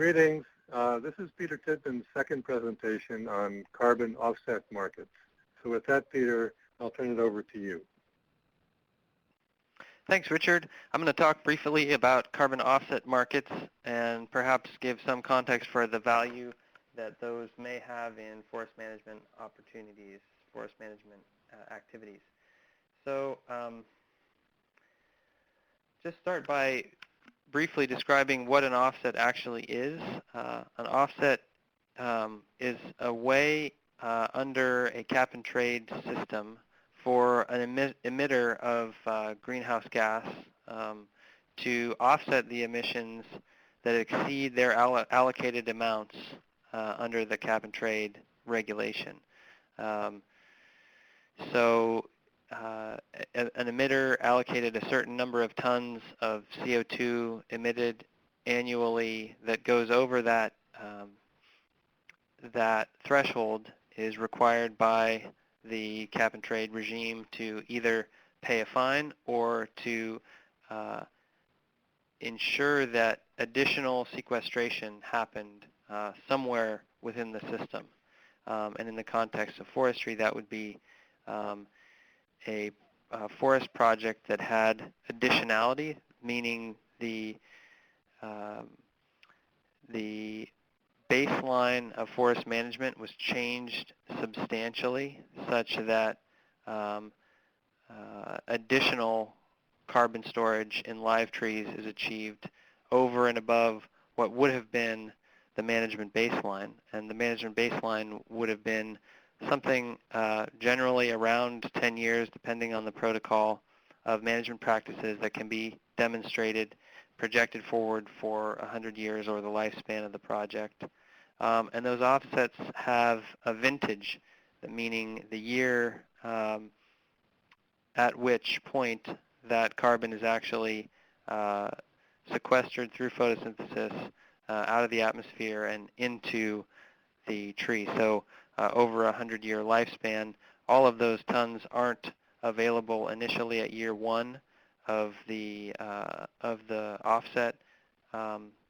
Greetings. This is Peter Tittman's second presentation on carbon offset markets. So with that, Peter, I'll turn it over to you. Thanks, Richard. I'm going to talk briefly about carbon offset markets and perhaps give some context for the value that those may have in forest management opportunities, forest management activities. So just start by briefly describing what an offset actually is. An offset is a way under a cap-and-trade system for an emitter of greenhouse gas to offset the emissions that exceed their allocated amounts under the cap-and-trade regulation. So an emitter allocated a certain number of tons of CO2 emitted annually that goes over that that threshold is required by the cap-and-trade regime to either pay a fine or to ensure that additional sequestration happened somewhere within the system. And in the context of forestry, that would be a forest project that had additionality, meaning the baseline of forest management was changed substantially such that additional carbon storage in live trees is achieved over and above what would have been the management baseline. And the management baseline would have been something generally around 10 years, depending on the protocol of management practices that can be demonstrated, projected forward for 100 years or the lifespan of the project. And those offsets have a vintage, meaning the year at which point that carbon is actually sequestered through photosynthesis out of the atmosphere and into the tree. So over a 100-year lifespan, all of those tons aren't available initially at year one of the offset.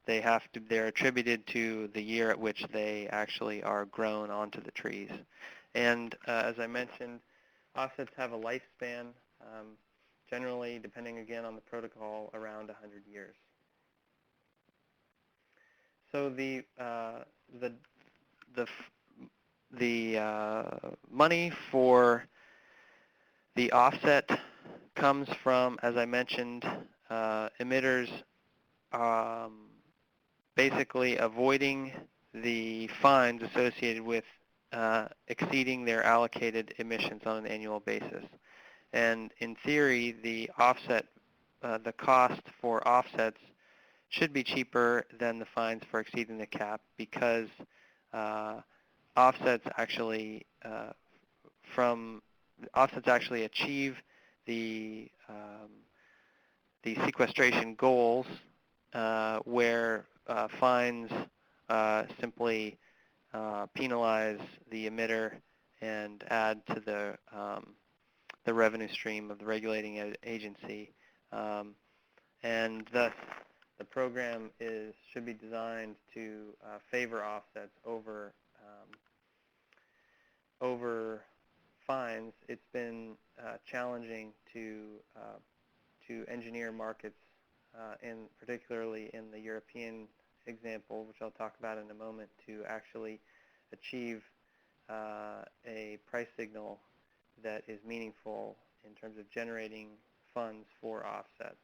They're attributed to the year at which they actually are grown onto the trees. And as I mentioned, offsets have a lifespan, generally, depending again on the protocol, around 100 years. So the money for the offset comes from, as I mentioned, emitters basically avoiding the fines associated with exceeding their allocated emissions on an annual basis. And in theory, the offset, the cost for offsets should be cheaper than the fines for exceeding the cap because offsets actually achieve the sequestration goals where fines simply penalize the emitter and add to the revenue stream of the regulating agency, and thus the program should be designed to favor offsets over fines. It's been challenging to engineer markets, particularly in the European example, which I'll talk about in a moment, to actually achieve a price signal that is meaningful in terms of generating funds for offsets.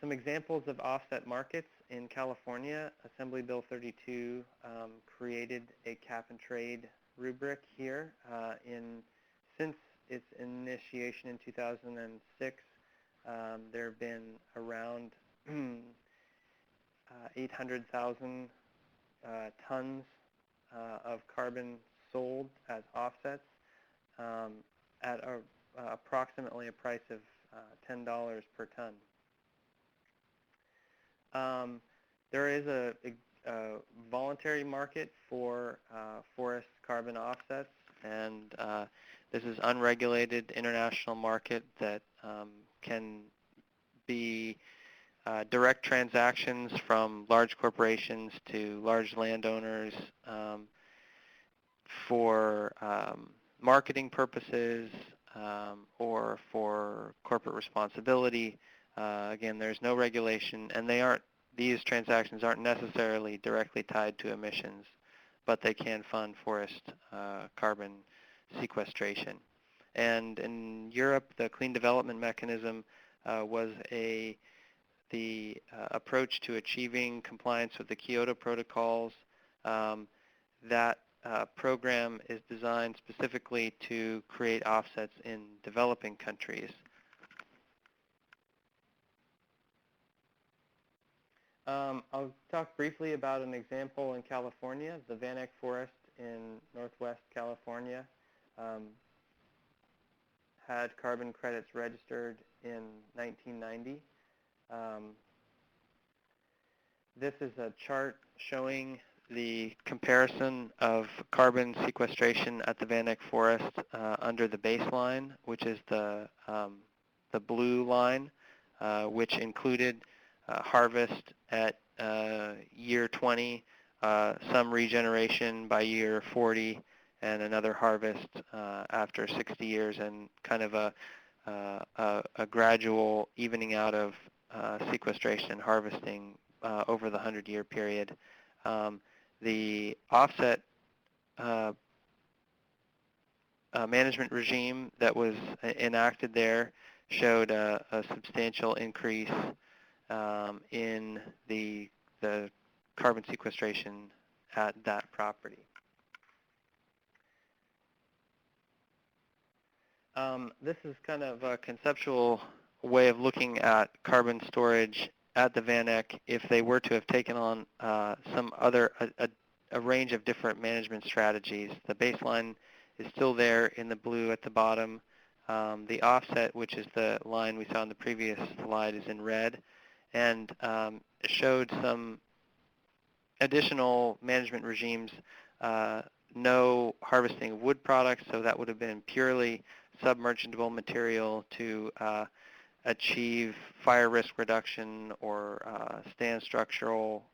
Some examples of offset markets. In California, Assembly Bill 32 created a cap-and-trade rubric here. Since its initiation in 2006, there have been around 800,000 tons of carbon sold as offsets at approximately a price of $10 per ton. There is a voluntary market for forest carbon offsets, and this is unregulated international market that can be direct transactions from large corporations to large landowners for marketing purposes or for corporate responsibility. Again, there's no regulation, and these transactions aren't necessarily directly tied to emissions, but they can fund forest carbon sequestration. And in Europe, the Clean Development Mechanism was the approach to achieving compliance with the Kyoto protocols. That program is designed specifically to create offsets in developing countries. I'll talk briefly about an example in California, the Van Eck Forest in northwest California. Had carbon credits registered in 1990. This is a chart showing the comparison of carbon sequestration at the Van Eck Forest under the baseline, which is the blue line, which included harvest at year 20, some regeneration by year 40, and another harvest after 60 years, and kind of a gradual evening out of sequestration and harvesting over the 100-year period. The offset management regime that was enacted there showed a substantial increase in the carbon sequestration at that property. This is kind of a conceptual way of looking at carbon storage at the Van Eck if they were to have taken on some other, a range of different management strategies. The baseline is still there in the blue at the bottom. The offset, which is the line we saw in the previous slide, is in red, and showed some additional management regimes. No harvesting of wood products, so that would have been purely submergible material to achieve fire risk reduction or stand structural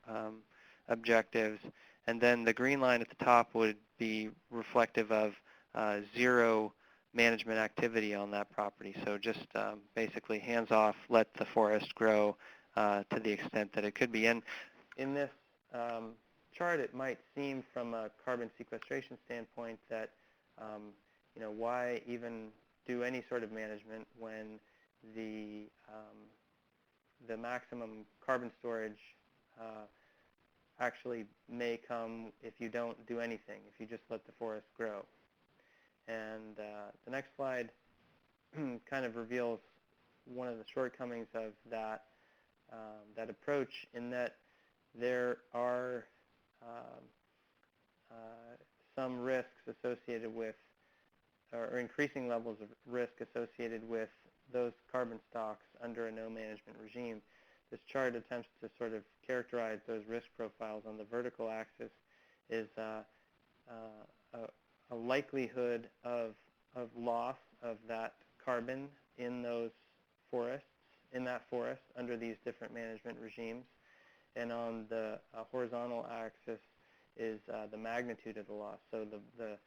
objectives. And then the green line at the top would be reflective of zero management activity on that property. So just basically hands off, let the forest grow to the extent that it could be. And in this chart, it might seem from a carbon sequestration standpoint that why even do any sort of management when the maximum carbon storage actually may come if you don't do anything, if you just let the forest grow. And the next slide kind of reveals one of the shortcomings of that approach, in that there are some risks associated with, or increasing levels of risk associated with those carbon stocks under a no management regime. This chart attempts to sort of characterize those risk profiles. On the vertical axis is a likelihood of loss of that carbon in those forests, in that forest under these different management regimes. And on the horizontal axis is the magnitude of the loss, so the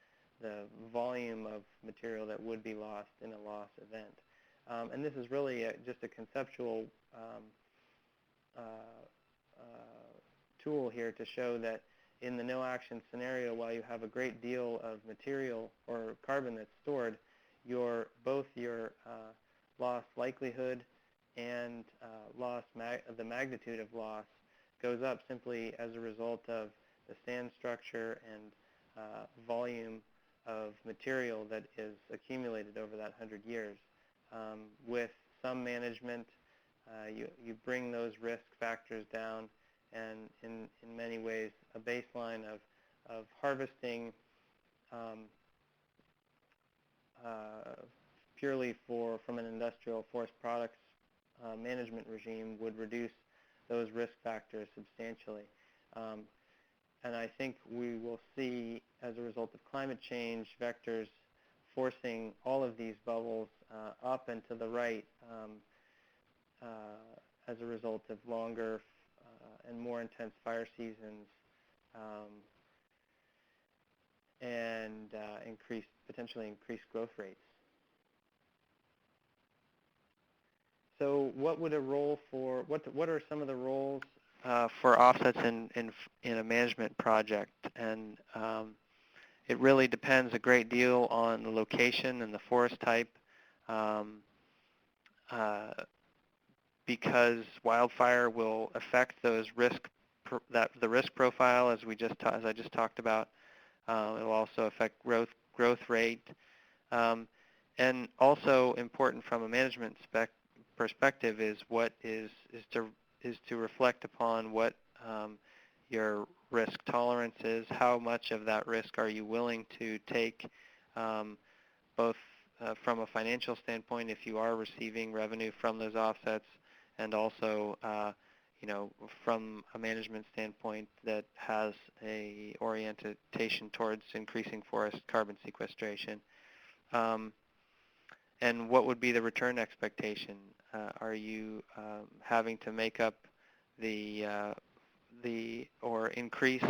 volume of material that would be lost in a loss event. And this is really just a conceptual tool here to show that in the no-action scenario, while you have a great deal of material or carbon that's stored, both your loss likelihood and the magnitude of loss goes up simply as a result of the stand structure and volume of material that is accumulated over that 100 years. With some management, you bring those risk factors down, and in many ways, a baseline of harvesting purely from an industrial forest products management regime would reduce those risk factors substantially. And I think we will see, as a result of climate change, vectors forcing all of these bubbles up and to the right as a result of longer and more intense fire seasons and potentially increased growth rates. So what would a role for, what are some of the roles for offsets in a management project? And it really depends a great deal on the location and the forest type, because wildfire will affect those the risk profile as I just talked about. It will also affect growth rate, and also important from a management perspective is to reflect upon what your risk tolerance is. How much of that risk are you willing to take, both from a financial standpoint, if you are receiving revenue from those offsets, and also from a management standpoint that has a orientation towards increasing forest carbon sequestration. And what would be the return expectation? Are you having to make up or increase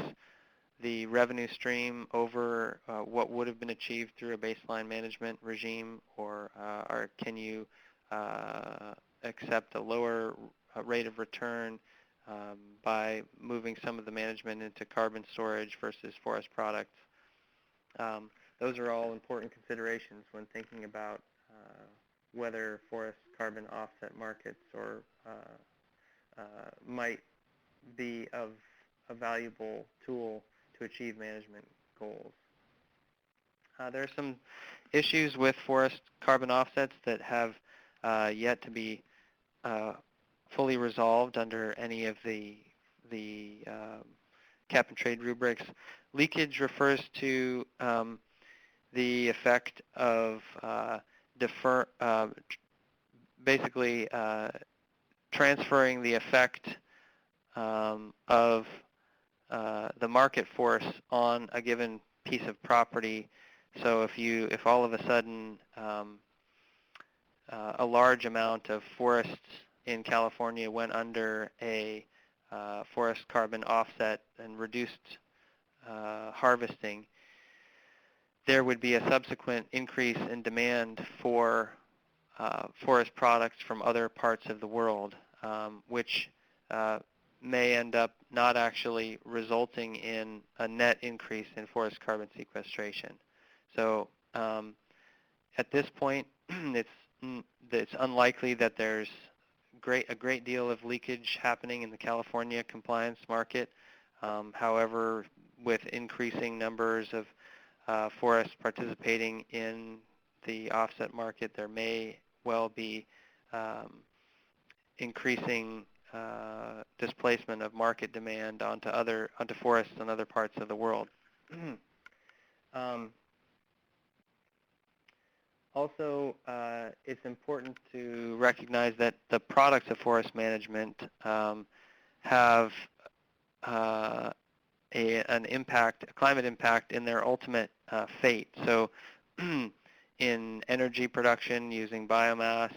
the revenue stream over what would have been achieved through a baseline management regime, or can you accept a lower rate of return by moving some of the management into carbon storage versus forest products? Those are all important considerations when thinking about whether forest carbon offset markets might be of a valuable tool to achieve management goals. There are some issues with forest carbon offsets that have yet to be fully resolved under any of the cap and trade rubrics. Leakage refers to the effect of basically transferring the effect of the market force on a given piece of property. So if all of a sudden a large amount of forests in California went under a forest carbon offset and reduced harvesting, there would be a subsequent increase in demand for forest products from other parts of the world, which may end up not actually resulting in a net increase in forest carbon sequestration. So at this point, it's unlikely that there's a great deal of leakage happening in the California compliance market. However, with increasing numbers of forests participating in the offset market, there may well be increasing displacement of market demand onto forests in other parts of the world. Also, it's important to recognize that the products of forest management have a climate impact in their ultimate fate. So in energy production using biomass,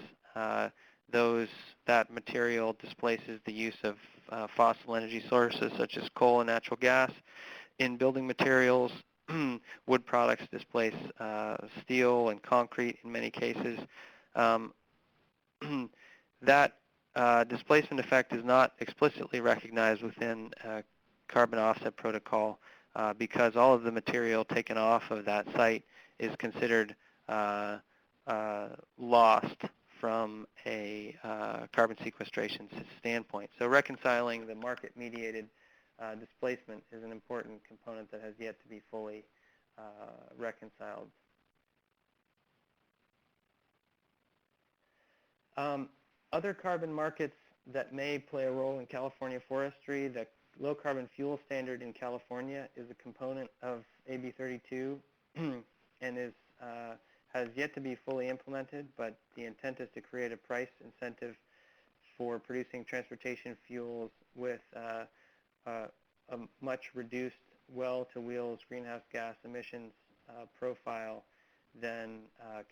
that material displaces the use of fossil energy sources such as coal and natural gas. In building materials, wood products displace steel and concrete in many cases. That displacement effect is not explicitly recognized within carbon offset protocol because all of the material taken off of that site is considered lost from a carbon sequestration standpoint. So reconciling the market-mediated displacement is an important component that has yet to be fully reconciled. Other carbon markets that may play a role in California forestry, the low carbon fuel standard in California is a component of AB 32 and has yet to be fully implemented, but the intent is to create a price incentive for producing transportation fuels with a much reduced well-to-wheels greenhouse gas emissions profile than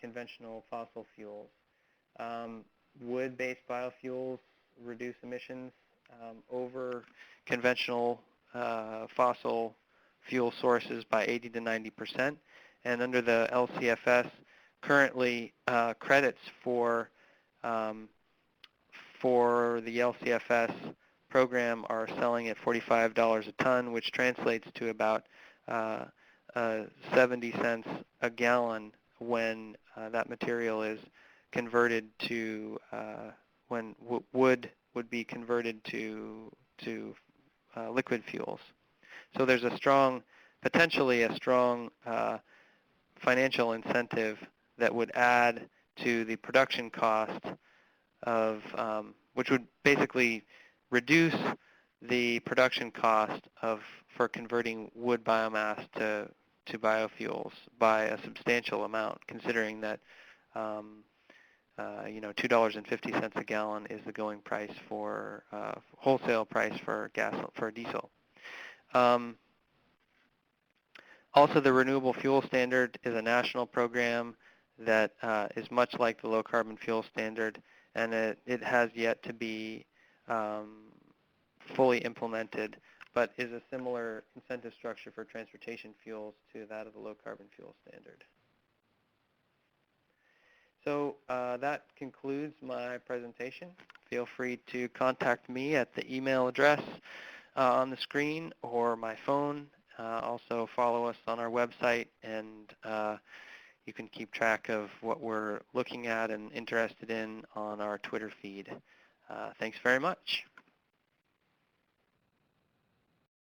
conventional fossil fuels. wood-based biofuels reduce emissions over conventional fossil fuel sources by 80 to 90%. And under the LCFS, currently credits um, for the LCFS program are selling at $45 a ton, which translates to about 70 cents a gallon when that material is converted to, when wood would be converted to liquid fuels. So there's a strong, potentially a strong financial incentive that would add to the production cost of, which would basically reduce the production cost for converting wood biomass to biofuels by a substantial amount, considering that $2.50 a gallon is the going price for wholesale price for diesel. Also, the Renewable Fuel Standard is a national program that is much like the Low Carbon Fuel Standard, and it has yet to be fully implemented, but is a similar incentive structure for transportation fuels to that of the Low Carbon Fuel Standard. So that concludes my presentation. Feel free to contact me at the email address on the screen or my phone. Also follow us on our website, and you can keep track of what we're looking at and interested in on our Twitter feed. Thanks very much.